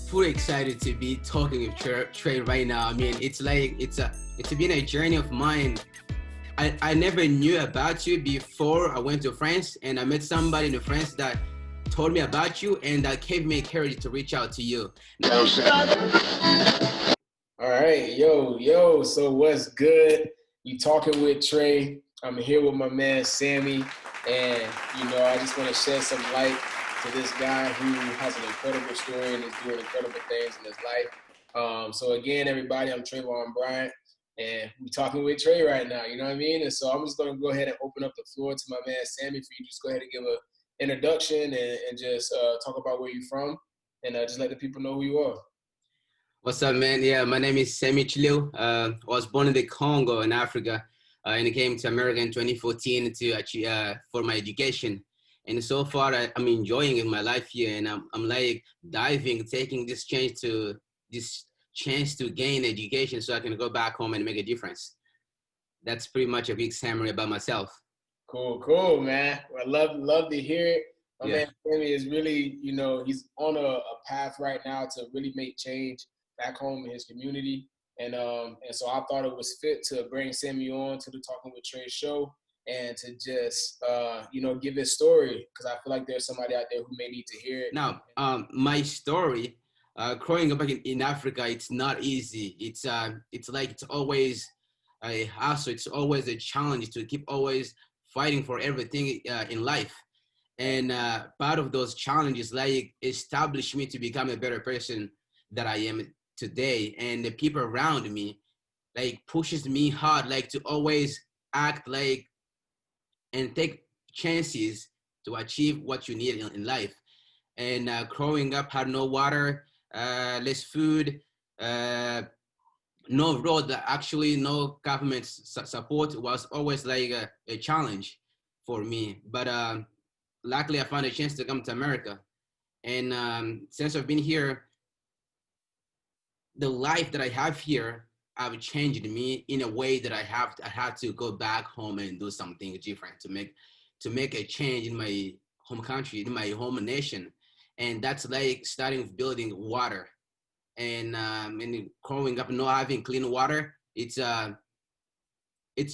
pretty excited to be talking with Trey right now. I mean, it's been a journey of mine. I never knew about you before I went to France, and I met somebody in France that told me about you, and that gave me courage to reach out to you. All right, yo. So what's good? You talking with Trey? I'm here with my man Sammy, and I just want to shed some light to this guy who has an incredible story and is doing incredible things in his life. So again, everybody, I'm Trayvon Bryant, and we talking with Trey right now. You know what I mean? And so I'm just going to go ahead and open up the floor to my man Sammy for you. Just go ahead and give a introduction and just talk about where you're from, and just let the people know who you are. What's up, man? Yeah, my name is Samy Shileu. I was born in the Congo in Africa, and I came to America in 2014 to achieve, for my education. And so far, I'm enjoying in my life here, and I'm like taking this chance to gain education, so I can go back home and make a difference. That's pretty much a big summary about myself. Cool, man. I love to hear it. My Yeah. man Sammy is really, he's on a path right now to really make change back home in his community. And so I thought it was fit to bring Sammy on to the Talking with Trey show and to just give his story, because I feel like there's somebody out there who may need to hear it. Now, my story, growing up in Africa, it's not easy. It's like it's always a hassle. It's always a challenge to keep always fighting for everything in life. And part of those challenges like established me to become a better person that I am today. And the people around me like pushes me hard, like to always act like and take chances to achieve what you need in life. And growing up had no water, less food, uh, no road, actually no government support was always like a challenge for me. But luckily I found a chance to come to America. And since I've been here, the life that I have here have changed me in a way that I have to go back home and do something different to make a change in my home country, in my home nation. And that's like starting with building water and growing up not having clean water. It's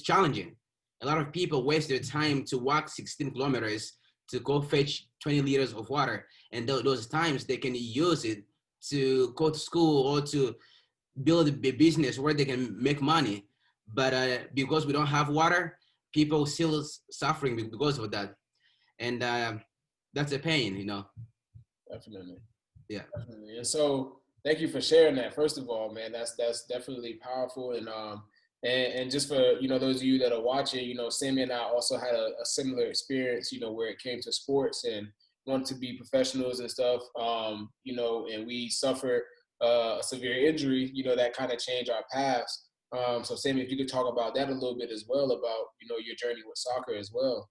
challenging. A lot of people waste their time to walk 16 kilometers to go fetch 20 liters of water, and those times they can use it to go to school or to build a business where they can make money. But because we don't have water, people still suffering because of that, and that's a pain. Definitely. Yeah. Definitely. And so thank you for sharing that. First of all, man, that's definitely powerful. And just for, those of you that are watching, Sammy and I also had a similar experience, where it came to sports and wanted to be professionals and stuff, and we suffered a severe injury, that kind of changed our paths. So Sammy, if you could talk about that a little bit as well, about, your journey with soccer as well.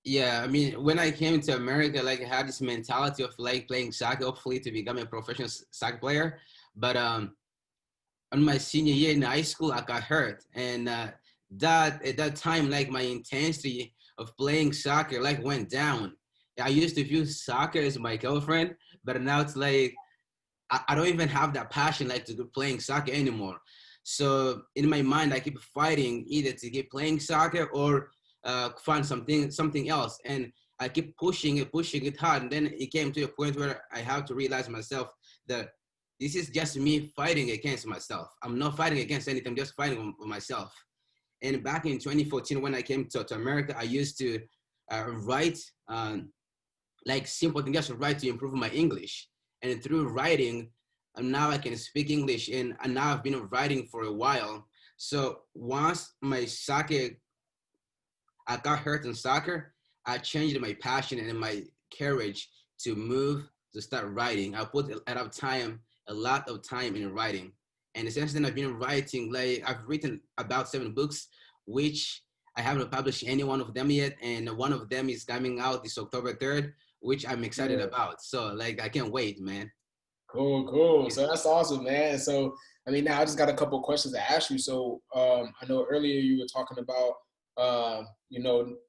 Yeah, I mean, when I came to America, like I had this mentality of like playing soccer, hopefully to become a professional soccer player. But on my senior year in high school, I got hurt, and that at that time, like my intensity of playing soccer like went down. I used to view soccer as my girlfriend, but now it's like I don't even have that passion like to be playing soccer anymore. So in my mind, I keep fighting either to keep playing soccer or find something else, and I keep pushing it hard. And then it came to a point where I have to realize myself that this is just me fighting against myself. I'm not fighting against anything. I'm just fighting with myself. And back in 2014, when I came to America, I used to write like simple things, just write to improve my English. And through writing, now I can speak English. And now I've been writing for a while. So once I got hurt in soccer, I changed my passion and my courage to move to start writing. I put a lot of time in writing. And since then I've been writing, like I've written about 7 books, which I haven't published any one of them yet. And one of them is coming out this October 3rd, which I'm excited about. So like, I can't wait, man. Cool. So that's awesome, man. So, I mean, now I just got a couple of questions to ask you. So, I know earlier you were talking about,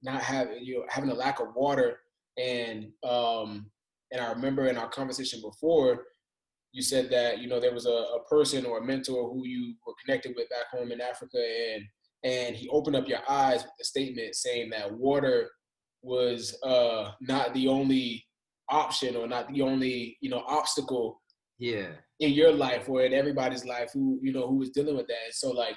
not having a lack of water, and I remember in our conversation before, you said that, there was a person or a mentor who you were connected with back home in Africa, and he opened up your eyes with the statement saying that water was not the only option or not the only, obstacle Yeah. in your life or in everybody's life who was dealing with that. And so like,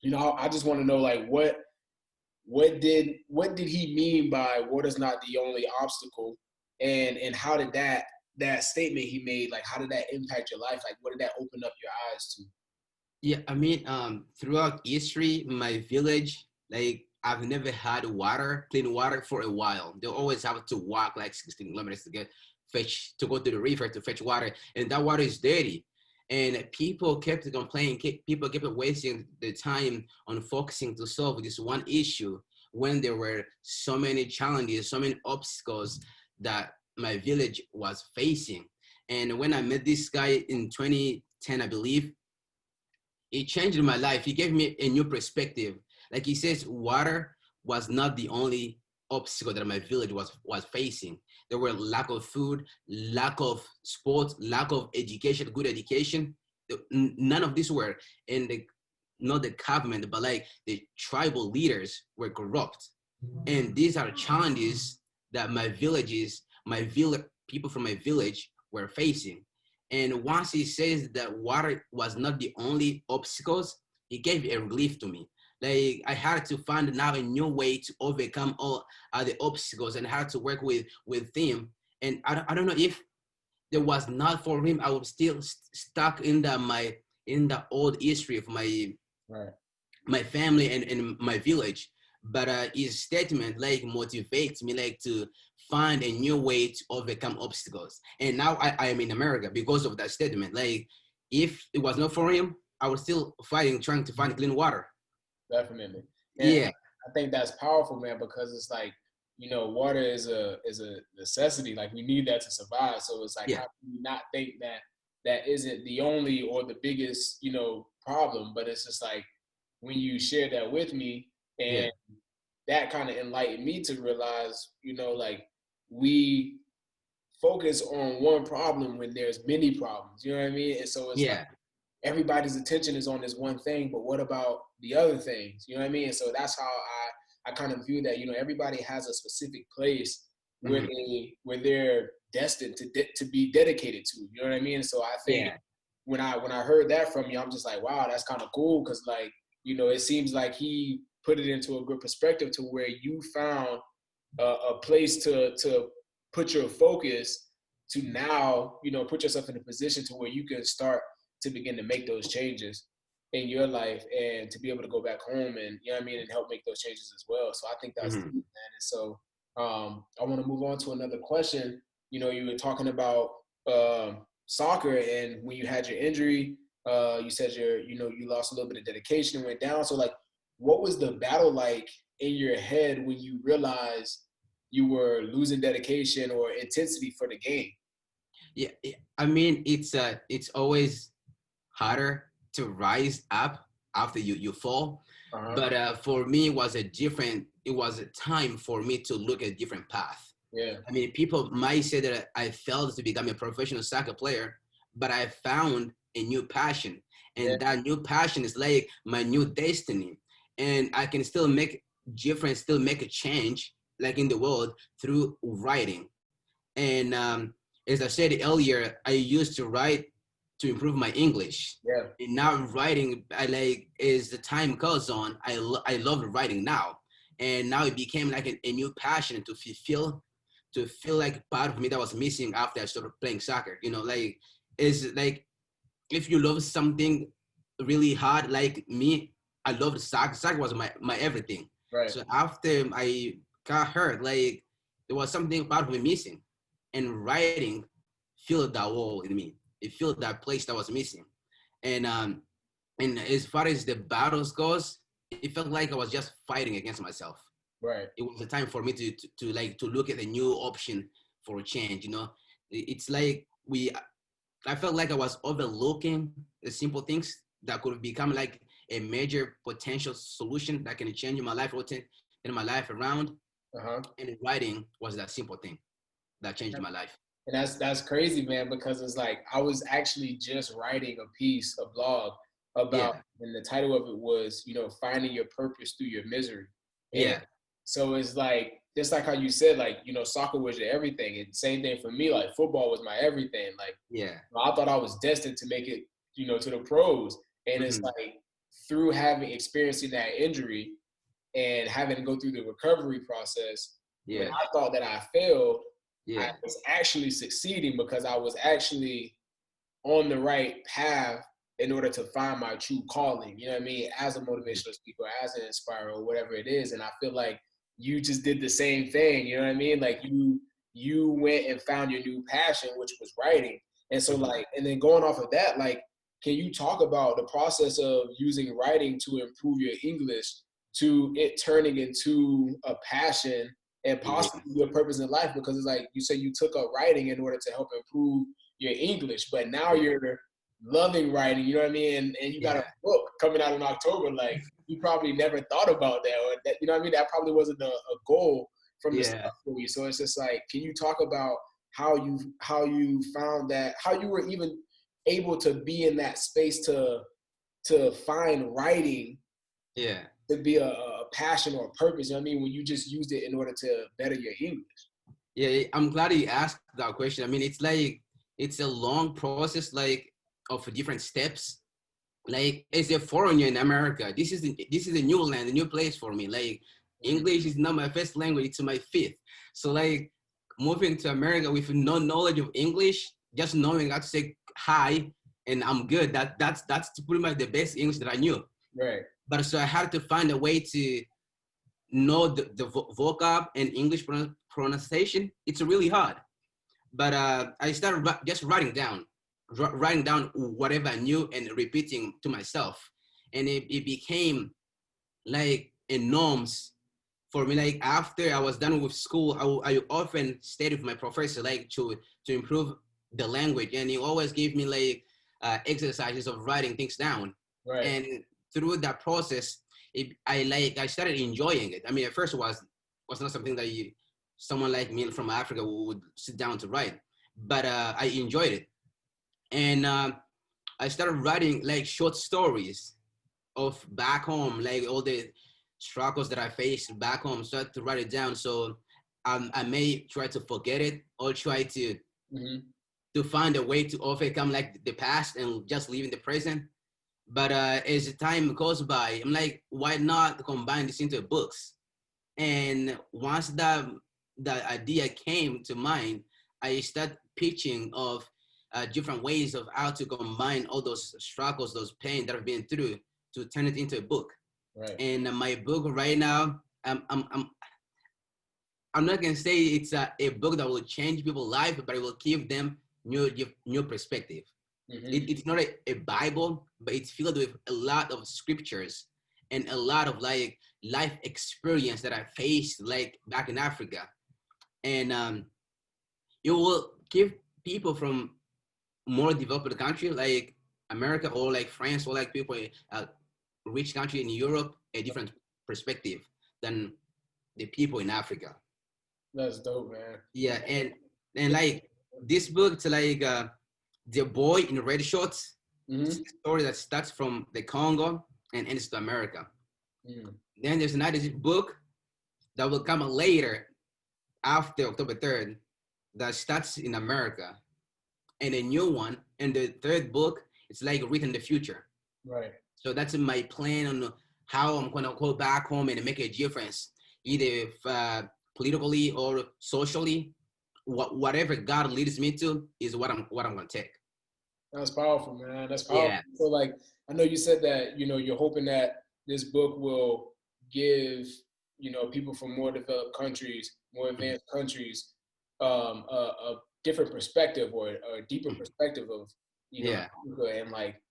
I just want to know like what did he mean by water's not the only obstacle, and how did that statement he made, like how did that impact your life? Like what did that open up your eyes to? Yeah, I mean, throughout history, my village, like I've never had water, clean water for a while. They always have to walk like 16 kilometers to to go to the river to fetch water, and that water is dirty. And people kept complaining, people kept wasting the time on focusing to solve this one issue when there were so many challenges, so many obstacles that my village was facing. And when I met this guy in 2010, I believe, it changed my life. He gave me a new perspective. Like he says, water was not the only obstacle that my village was facing. There were lack of food, lack of sports, lack of education, good education. None of these were, and not the government, but like the tribal leaders were corrupt. And these are challenges that my village, people from my village were facing. And once he says that water was not the only obstacles, it gave a relief to me. Like I had to find now a new way to overcome all the obstacles and how to work with him. And I don't know if there was not for him, I would still stuck in the old history of Right. my family and my village. But his statement like motivates me like to find a new way to overcome obstacles. And now I am in America because of that statement. Like if it was not for him, I was still fighting, trying to find clean water. Definitely. And Yeah, I think that's powerful, man, because it's like, water is a necessity. Like we need that to survive. So it's like, yeah, how can you not think that that isn't the only or the biggest, problem? But it's just like when you share that with me, yeah, and that kind of enlightened me to realize, like we focus on one problem when there's many problems. You know what I mean? And so it's like yeah. everybody's attention is on this one thing, but what about the other things? You know what I mean? And so that's how I kind of view that. Everybody has a specific place where Hmm. they're destined to be dedicated to. You know what I mean? So I think Yeah, when I heard that from you, I'm just like, wow, that's kind of cool, because like, it seems like he put it into a good perspective to where you found a place to put your focus, to now put yourself in a position to where you can start to begin to make those changes in your life, and to be able to go back home and, and help make those changes as well. So I think that's hmm, deep, man. And so I want to move on to another question. You were talking about soccer, and when you had your injury, you said you lost a little bit of dedication and went down. So like, what was the battle like in your head when you realized you were losing dedication or intensity for the game? yeah. I mean, it's always harder to rise up after you fall. Uh-huh. But for me, it was a time for me to look at a different path. Yeah. I mean, people might say that I failed to become a professional soccer player, but I found a new passion. Yeah. And that new passion is like my new destiny. And I can still make difference, still make a change like in the world through writing. And as I said earlier, I used to write to improve my English. Yeah. And now writing, I like as the time goes on, I love writing now. And now it became like a new passion to feel like part of me that was missing after I started playing soccer. Like is like if you love something really hard like me, I loved soccer. Soccer was my everything. Right. So after I got hurt, like there was something part of me missing, and writing filled that wall in me. It filled that place that was missing, and and as far as the battles goes, it felt like I was just fighting against myself. Right. It was a time for me to like to look at a new option for a change. It's like I felt like I was overlooking the simple things that could become like a major potential solution that can change my life, or turn my life around. Uh-huh. And writing was that simple thing that changed my life. And that's crazy, man, because it's like I was actually just writing a piece, a blog about, Yeah, and the title of it was, finding your purpose through your misery. And yeah, so it's like just like how you said, like, soccer was your everything. And same thing for me, like football was my everything. Like yeah. I thought I was destined to make it, to the pros. And it's Hmm. like through having experiencing that injury and having to go through the recovery process, when Yeah, I thought that I failed, I yeah, was actually succeeding because I was actually on the right path in order to find my true calling, you know what I mean, as a mhm, motivational speaker, as an inspirer, or whatever it is. And I feel like you just did the same thing, you know what I mean? Like you went and found your new passion, which was writing. And so mhm. like, and then going off of that, like, can you talk about the process of using writing to improve your English to it turning into a passion and Yeah, possibly your purpose in life? Because it's like you say you took up writing in order to help improve your English, but now yeah, you're loving writing, you know what I mean? And you got a yeah, book coming out in October. Like you probably never thought about that, or that, you know what I mean? That probably wasn't a goal from the yeah. start for you. So it's just like, can you talk about how you found that, how you were even able to be in that space to find writing Yeah. to be a passion or a purpose, you know what I mean? When you just used it in order to better your English. Yeah, I'm glad you asked that question. I mean, it's like it's a long process, like of different steps. Like as a foreigner in America, this is a new land, a new place for me. Like Mm-hmm. English is not my first language; it's my fifth. So like moving to America with no knowledge of English, just knowing how to say hi and I'm good. That's pretty much the best English that I knew. Right. But so I had to find a way to know the vocab and English pronunciation. It's really hard. But I started just writing down whatever I knew and repeating to myself. And it became like a norms for me. Like after I was done with school, I often stayed with my professor, like to improve the language. And he always gave me like exercises of writing things down. Right. And through that process, I started enjoying it. I mean, at first it was not something that someone like me from Africa would sit down to write, but I enjoyed it. And I started writing like short stories of back home, like all the struggles that I faced back home. Start to write it down, so I may try to forget it or try Mm-hmm. to find a way to overcome like the past and just live in the present. But as the time goes by, I'm like, why not combine this into books? And once that idea came to mind, I started pitching of different ways of how to combine all those struggles, those pain that I've been through, to turn it into a book. Right. And my book right now, I'm not gonna say it's a book that will change people's life, but it will give them new perspective. Mm-hmm. It's not a Bible, but it's filled with a lot of scriptures and a lot of like life experience that I faced like back in Africa. And it will give people from more developed country like America or like France or like people rich country in Europe a different perspective than the people in Africa. That's dope, man. Yeah, and like this book, it's like the boy in red shorts. It's Mm-hmm. a story that starts from the Congo and ends to America. Then there's another book that will come later after October 3rd that starts in America, and a new one. And the third book, it's like written in the future. Right. So that's my plan on how I'm gonna go back home and make a difference, either politically or socially. Whatever God leads me to is what I'm gonna take. That's powerful, man. That's powerful. Yeah. So, like, I know you said that, you're hoping that this book will give, people from more developed countries, more Mhm. advanced countries, a different perspective or a deeper Mhm. perspective of, Yeah. Africa. And like,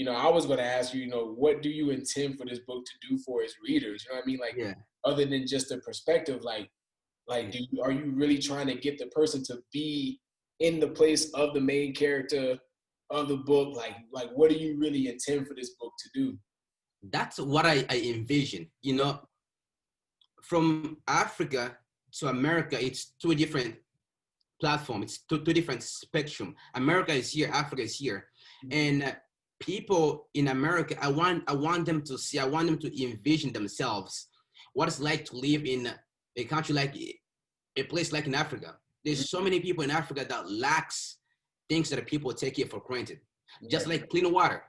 I was going to ask you, what do you intend for this book to do for its readers? You know what I mean? Like, Yeah. other than just a perspective, like, Yeah. are you really trying to get the person to be in the place of the main character of the book? Like what do you really intend for this book to do? That's what I envision. From Africa to America, it's two different platform. It's two different spectrum. America is here, Africa is here, and people in America, I want them to see, I want them to envision themselves what it's like to live in a country like a place like in Africa. Mhm. There's so many people in Africa that lacks things that people take here for granted, just Right. like clean water.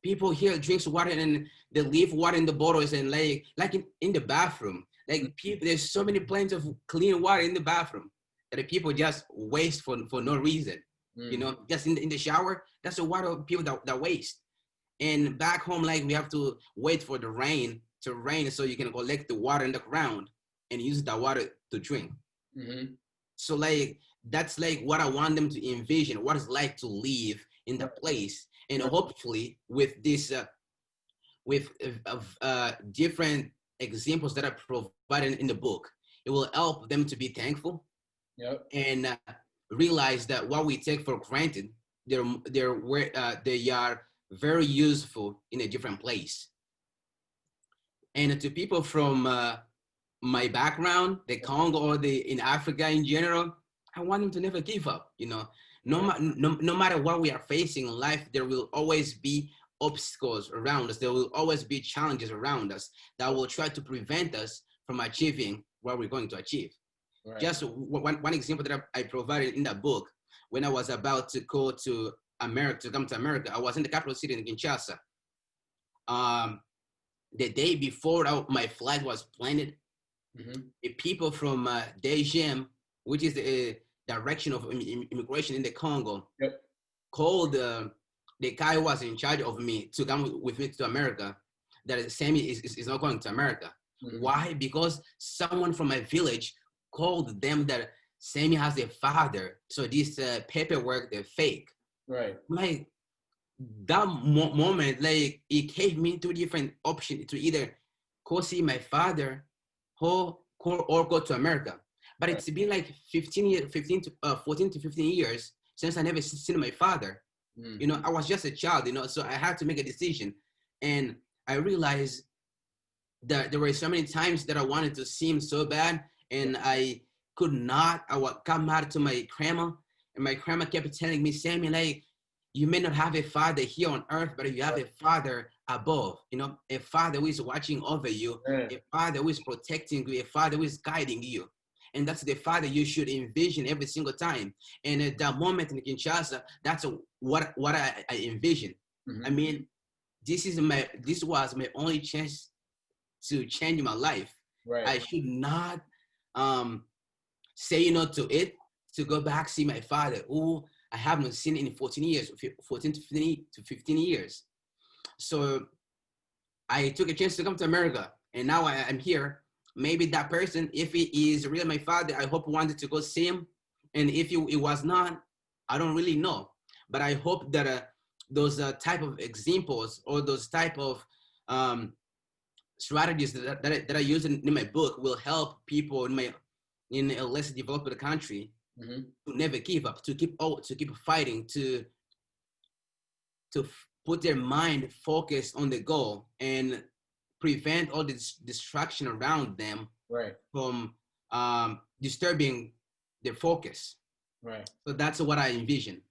People here drinks water and they leave water in the bottles and like in the bathroom. Like people, there's so many plants of clean water in the bathroom that the people just waste for no reason. You Mm. know, just in the shower, that's the water people that waste. And back home, like we have to wait for the rain to rain so you can collect the water in the ground and use that water to drink. Mm-hmm. So like that's like what I want them to envision, what it's like to live in Right. that place. And Right. hopefully with this with different examples that I provided in the book, it will help them to be thankful Yep. and realize that what we take for granted, they are very useful in a different place. And to people from my background, the Congo or the in Africa in general, I want them to never give up. You know, Right. no matter what we are facing in life, there will always be obstacles around us. There will always be challenges around us that will try to prevent us from achieving what we're going to achieve. Right. Just one example that I provided in that book, when I was about to go to America, to come to America, I was in the capital city in Kinshasa. Um, the day before my flight was planned, Mm-hmm. the people from DGM, which is the direction of immigration in the Congo, Yep. called the guy who was in charge of me to come with me to America, that Sammy is not going to America. Mm-hmm. Why? Because someone from my village called them that Sammy has a father. So this paperwork, they're fake. Right. Like that moment, like it gave me two different options to either go see my father or go to America. But Right. it's been like 15 years, 15 to 14 to 15 years since I never seen my father. Mm. You know, I was just a child, you know, so I had to make a decision. And I realized that there were so many times that I wanted to see him so bad and I could not. I would come out to my grandma and my grandma kept telling me, Sammy, like, you may not have a father here on earth, but you have a father above, you know, a father who is watching over you, Right. a father who is protecting you, a father who is guiding you. And that's the father you should envision every single time. And at that moment in Kinshasa, that's what I envision. Mm-hmm. I mean, this was my only chance to change my life. Right. I should not um, say no to it to go back see my father, who I haven't seen in 14 years, 14 to 15 years. So I took a chance to come to America, and now I'm here. Maybe that person, if he is really my father, I hope wanted to go see him. And if it was not, I don't really know. But I hope that those type of examples or those type of um, strategies that I use in my book will help people in a less developed country Mm-hmm. to never give up, to keep fighting, to put their mind focused on the goal and prevent all this distraction around them Right. from disturbing their focus. Right. So that's what I envision.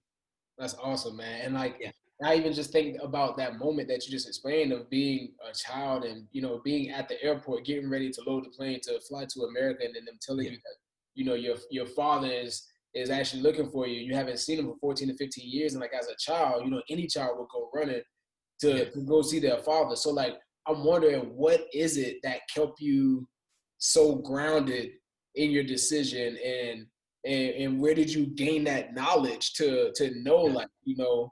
That's awesome, man. And like, Yeah, I even just think about that moment that you just explained of being a child and, you know, being at the airport, getting ready to load the plane to fly to America, and then them telling yeah, you that, you know, your father is actually looking for you. You haven't seen him for 14 to 15 years. And like, as a child, you know, any child will go running yeah. to go see their father. So like, I'm wondering, what is it that kept you so grounded in your decision, and where did you gain that knowledge to know, Yeah. like, you know,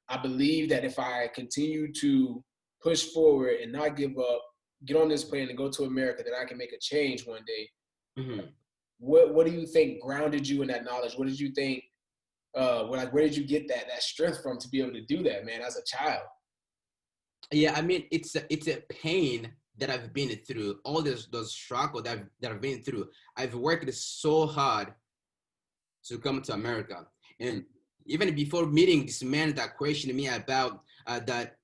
I believe that if I continue to push forward and not give up, get on this plane and go to America, that I can make a change one day. Mm-hmm. What do you think grounded you in that knowledge? What did you think, where did you get that strength from to be able to do that, man, as a child? Yeah, I mean, it's a pain that I've been through, all those struggles that I've been through. I've worked so hard to come to America. And even before meeting this man that questioned me about that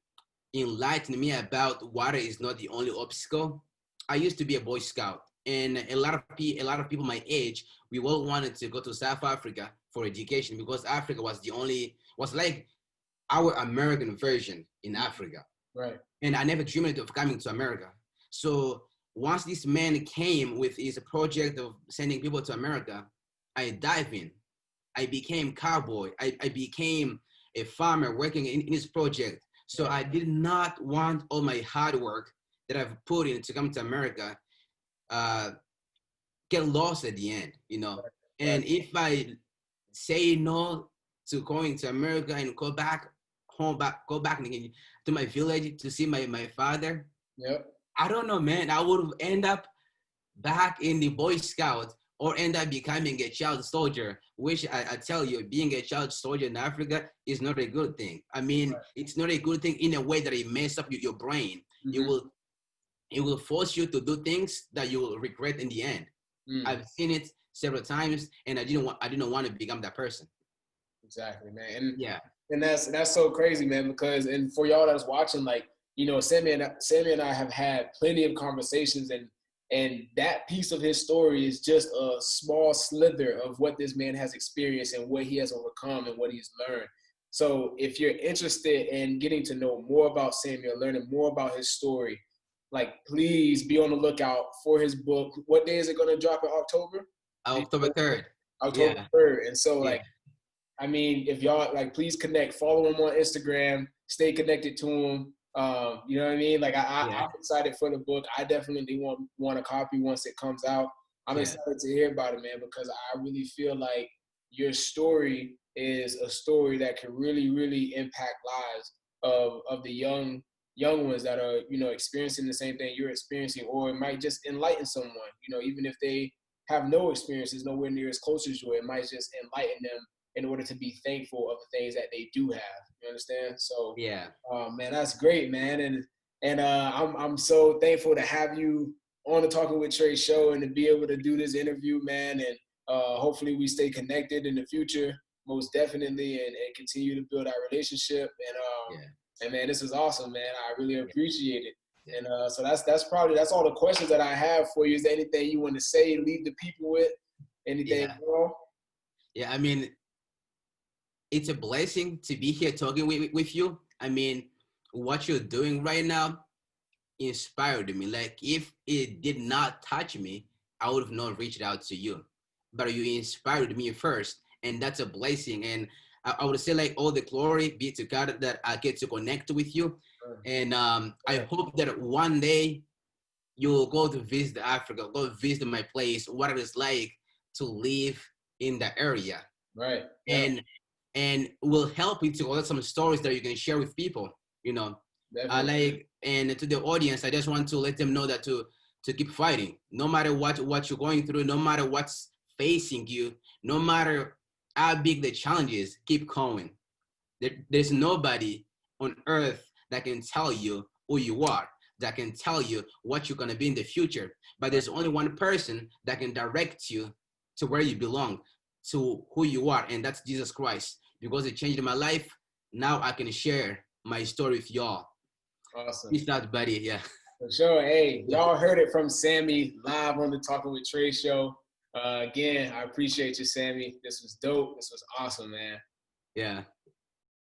enlightened me about water is not the only obstacle. I used to be a Boy Scout. and a lot of people my age, we all wanted to go to South Africa for education because Africa was like our American version in Africa. Right. And I never dreamed of coming to America. So once this man came with his project of sending people to America, I dive in. I became cowboy. I became a farmer working in his project. So Right. I did not want all my hard work that I've put in to come to America uh, get lost at the end, you know. Right. And if I say no to going to America and go back home, go back to my village to see my father, Yep. I don't know, man. I would end up back in the Boy Scout or end up becoming a child soldier, which I tell you, being a child soldier in Africa is not a good thing. I mean, it's not a good thing in a way that it messes up your brain. It Mm-hmm. will it will force you to do things that you will regret in the end. Mm. I've seen it several times, and I didn't want to become that person. Exactly, man. Yeah, And that's so crazy, man, because and for y'all that's watching, like, you know, Sammy and I have had plenty of conversations, and that piece of his story is just a small slither of what this man has experienced and what he has overcome and what he's learned. So if you're interested in getting to know more about Samuel, learning more about his story, like, please be on the lookout for his book. What day is it going to drop in October? October 3rd. October Yeah, 3rd. And so, yeah, like, I mean, if y'all, like, please connect, follow him on Instagram, stay connected to him. You know what I mean? Like, yeah, I'm excited for the book. I definitely want a copy once it comes out. I'm yeah, excited to hear about it, man, because I really feel like your story is a story that can really, really impact lives of the young ones that are, you know, experiencing the same thing you're experiencing, or it might just enlighten someone, you know, even if they have no experiences nowhere near as close as you, it might just enlighten them in order to be thankful of the things that they do have. You understand? So, yeah, man, that's great, man. And I'm so thankful to have you on the Talking with Trey show and to be able to do this interview, man. And hopefully we stay connected in the future, most definitely, and continue to build our relationship. yeah, And man, this is awesome, man. I really yeah, appreciate it. yeah, And so that's all the questions that I have for you. Is there anything you want to say, leave the people with? Anything yeah. more? Yeah, I mean, it's a blessing to be here talking with you. I mean, what you're doing right now inspired me. Like, if it did not touch me, I would have not reached out to you. But you inspired me first, and that's a blessing. And I would say, like, all the glory be to God that I get to connect with you. And I hope that one day you'll go to visit Africa, go visit my place, what it is like to live in the area, Right. Yeah. and will help you to collect some stories that you can share with people. You know, Definitely. like, and to the audience, I just want to let them know that to keep fighting, no matter what you're going through, no matter what's facing you, no matter how big the challenge is, keep going. There's nobody on earth that can tell you who you are, that can tell you what you're going to be in the future. But Right. there's only one person that can direct you to where you belong, to who you are, and that's Jesus Christ. Because it changed my life, now I can share my story with y'all. Awesome. Peace out, buddy. Yeah. For sure. Hey, Yeah. y'all heard it from Sammy live on the Talking with Trey show. Again, I appreciate you, Sammy. This was dope. This was awesome, man. Yeah.